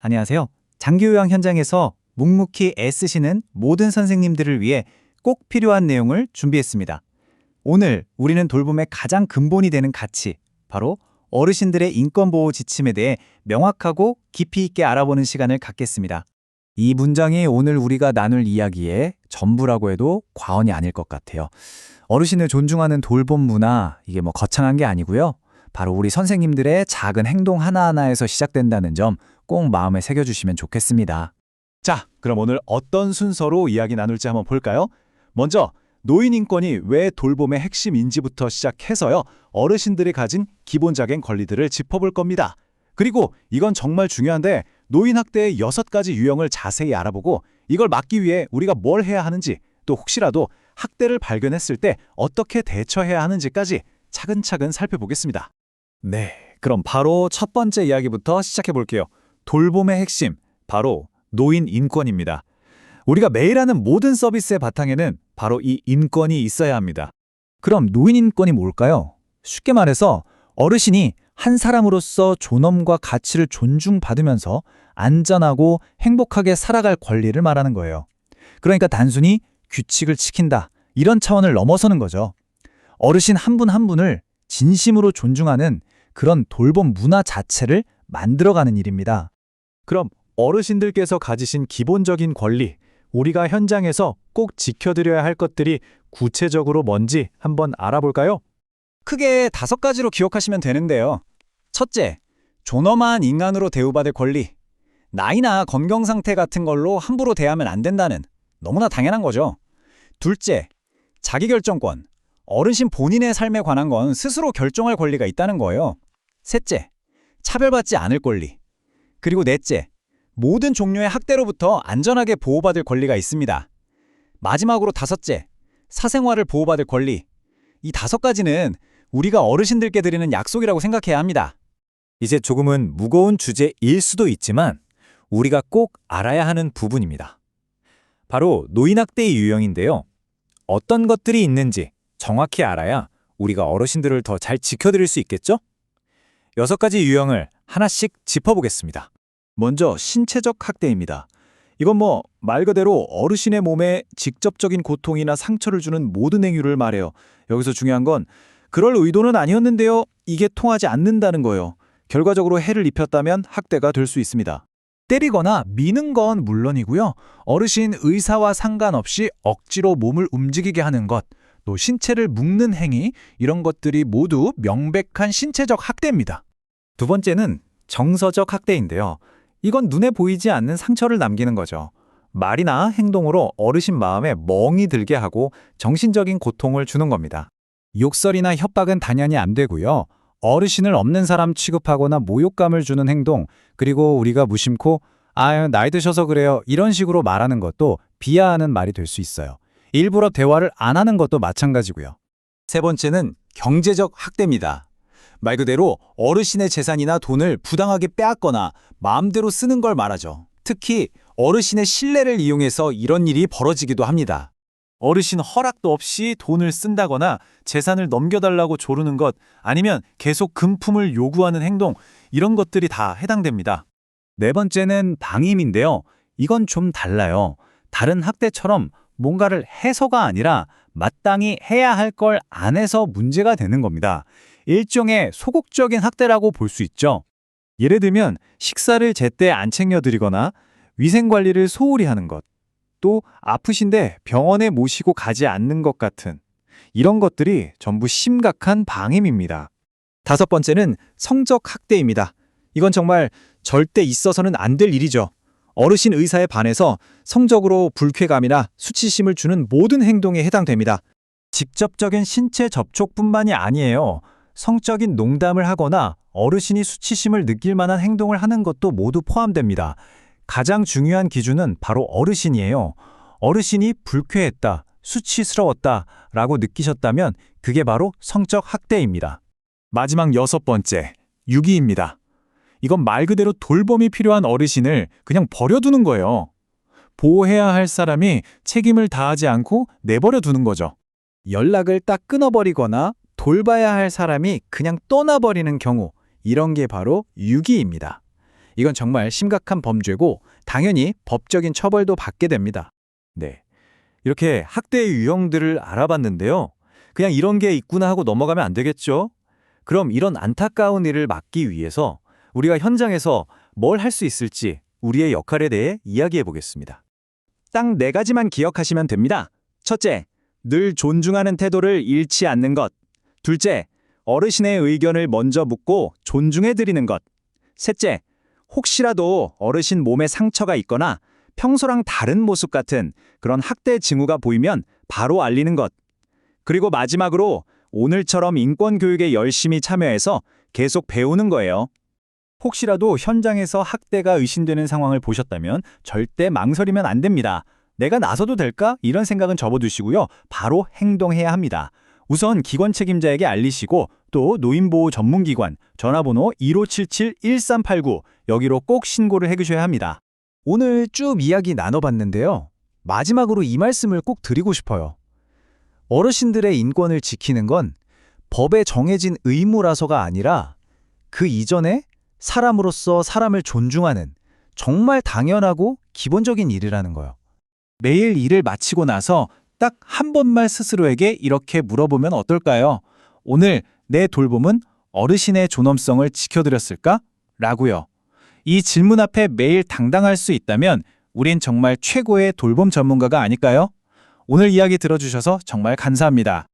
안녕하세요. 장기요양 현장에서 묵묵히 애쓰시는 모든 선생님들을 위해 꼭 필요한 내용을 준비했습니다. 오늘 우리는 돌봄의 가장 근본이 되는 가치, 바로 어르신들의 인권보호 지침에 대해 명확하고 깊이 있게 알아보는 시간을 갖겠습니다. 이 문장이 오늘 우리가 나눌 이야기의 전부라고 해도 과언이 아닐 것 같아요. 어르신을 존중하는 돌봄 문화, 이게 거창한 게 아니고요. 바로 우리 선생님들의 작은 행동 하나하나에서 시작된다는 점 꼭 마음에 새겨주시면 좋겠습니다. 자, 그럼 오늘 어떤 순서로 이야기 나눌지 한번 볼까요? 먼저 노인 인권이 왜 돌봄의 핵심인지부터 시작해서요. 어르신들이 가진 기본적인 권리들을 짚어볼 겁니다. 그리고 이건 정말 중요한데 노인 학대의 6가지 유형을 자세히 알아보고 이걸 막기 위해 우리가 뭘 해야 하는지, 또 혹시라도 학대를 발견했을 때 어떻게 대처해야 하는지까지 차근차근 살펴보겠습니다. 네, 그럼 바로 첫 번째 이야기부터 시작해 볼게요. 돌봄의 핵심, 바로 노인 인권입니다. 우리가 매일 하는 모든 서비스의 바탕에는 바로 이 인권이 있어야 합니다. 그럼 노인 인권이 뭘까요? 쉽게 말해서 어르신이 한 사람으로서 존엄과 가치를 존중받으면서 안전하고 행복하게 살아갈 권리를 말하는 거예요. 그러니까 단순히 규칙을 지킨다, 이런 차원을 넘어서는 거죠. 어르신 한 분 한 분을 진심으로 존중하는 그런 돌봄 문화 자체를 만들어가는 일입니다. 그럼 어르신들께서 가지신 기본적인 권리, 우리가 현장에서 꼭 지켜드려야 할 것들이 구체적으로 뭔지 한번 알아볼까요? 크게 5가지로 기억하시면 되는데요. 첫째, 존엄한 인간으로 대우받을 권리. 나이나 건강 상태 같은 걸로 함부로 대하면 안 된다는, 너무나 당연한 거죠. 둘째, 자기결정권. 어르신 본인의 삶에 관한 건 스스로 결정할 권리가 있다는 거예요. 셋째, 차별받지 않을 권리. 그리고 넷째, 모든 종류의 학대로부터 안전하게 보호받을 권리가 있습니다. 마지막으로 5째, 사생활을 보호받을 권리. 이 5가지는 우리가 어르신들께 드리는 약속이라고 생각해야 합니다. 이제 조금은 무거운 주제일 수도 있지만 우리가 꼭 알아야 하는 부분입니다. 바로 노인학대의 유형인데요. 어떤 것들이 있는지 정확히 알아야 우리가 어르신들을 더 잘 지켜드릴 수 있겠죠? 6가지 유형을 하나씩 짚어보겠습니다. 먼저 신체적 학대입니다. 이건 말 그대로 어르신의 몸에 직접적인 고통이나 상처를 주는 모든 행위를 말해요. 여기서 중요한 건 그럴 의도는 아니었는데요, 이게 통하지 않는다는 거예요. 결과적으로 해를 입혔다면 학대가 될 수 있습니다. 때리거나 미는 건 물론이고요. 어르신 의사와 상관없이 억지로 몸을 움직이게 하는 것, 또 신체를 묶는 행위, 이런 것들이 모두 명백한 신체적 학대입니다. 두 번째는 정서적 학대인데요. 이건 눈에 보이지 않는 상처를 남기는 거죠. 말이나 행동으로 어르신 마음에 멍이 들게 하고 정신적인 고통을 주는 겁니다. 욕설이나 협박은 당연히 안 되고요. 어르신을 없는 사람 취급하거나 모욕감을 주는 행동, 그리고 우리가 무심코 "아유, 나이 드셔서 그래요", 이런 식으로 말하는 것도 비하하는 말이 될 수 있어요. 일부러 대화를 안 하는 것도 마찬가지고요. 세 번째는 경제적 학대입니다. 말 그대로 어르신의 재산이나 돈을 부당하게 빼앗거나 마음대로 쓰는 걸 말하죠. 특히 어르신의 신뢰를 이용해서 이런 일이 벌어지기도 합니다. 어르신 허락도 없이 돈을 쓴다거나 재산을 넘겨달라고 조르는 것, 아니면 계속 금품을 요구하는 행동, 이런 것들이 다 해당됩니다. 네 번째는 방임인데요. 이건 좀 달라요. 다른 학대처럼 뭔가를 해서가 아니라 마땅히 해야 할 걸 안 해서 문제가 되는 겁니다. 일종의 소극적인 학대라고 볼 수 있죠. 예를 들면 식사를 제때 안 챙겨드리거나 위생관리를 소홀히 하는 것, 또 아프신데 병원에 모시고 가지 않는 것 같은 이런 것들이 전부 심각한 방임입니다. 5번째는 성적 학대입니다. 이건 정말 절대 있어서는 안 될 일이죠. 어르신 의사에 반해서 성적으로 불쾌감이나 수치심을 주는 모든 행동에 해당됩니다. 직접적인 신체 접촉뿐만이 아니에요. 성적인 농담을 하거나 어르신이 수치심을 느낄 만한 행동을 하는 것도 모두 포함됩니다. 가장 중요한 기준은 바로 어르신이에요. 어르신이 불쾌했다, 수치스러웠다 라고 느끼셨다면 그게 바로 성적 학대입니다. 마지막 6번째, 유기입니다. 이건 말 그대로 돌봄이 필요한 어르신을 그냥 버려두는 거예요. 보호해야 할 사람이 책임을 다하지 않고 내버려 두는 거죠. 연락을 딱 끊어버리거나 돌봐야 할 사람이 그냥 떠나버리는 경우, 이런 게 바로 유기입니다. 이건 정말 심각한 범죄고 당연히 법적인 처벌도 받게 됩니다. 네. 이렇게 학대의 유형들을 알아봤는데요. 그냥 이런 게 있구나 하고 넘어가면 안 되겠죠? 그럼 이런 안타까운 일을 막기 위해서 우리가 현장에서 뭘 할 수 있을지 우리의 역할에 대해 이야기해 보겠습니다. 딱 4가지만 기억하시면 됩니다. 첫째, 늘 존중하는 태도를 잃지 않는 것. 둘째, 어르신의 의견을 먼저 묻고 존중해 드리는 것. 셋째, 혹시라도 어르신 몸에 상처가 있거나 평소랑 다른 모습 같은 그런 학대 징후가 보이면 바로 알리는 것. 그리고 마지막으로 오늘처럼 인권 교육에 열심히 참여해서 계속 배우는 거예요. 혹시라도 현장에서 학대가 의심되는 상황을 보셨다면 절대 망설이면 안 됩니다. 내가 나서도 될까? 이런 생각은 접어두시고요. 바로 행동해야 합니다. 우선 기관 책임자에게 알리시고 또 노인보호 전문기관 전화번호 1577-1389 여기로 꼭 신고를 해주셔야 합니다. 오늘 쭉 이야기 나눠봤는데요. 마지막으로 이 말씀을 꼭 드리고 싶어요. 어르신들의 인권을 지키는 건 법에 정해진 의무라서가 아니라 그 이전에 사람으로서 사람을 존중하는 정말 당연하고 기본적인 일이라는 거예요. 매일 일을 마치고 나서 딱 한 번만 스스로에게 이렇게 물어보면 어떨까요? 오늘 내 돌봄은 어르신의 존엄성을 지켜드렸을까? 라고요. 이 질문 앞에 매일 당당할 수 있다면 우린 정말 최고의 돌봄 전문가가 아닐까요? 오늘 이야기 들어주셔서 정말 감사합니다.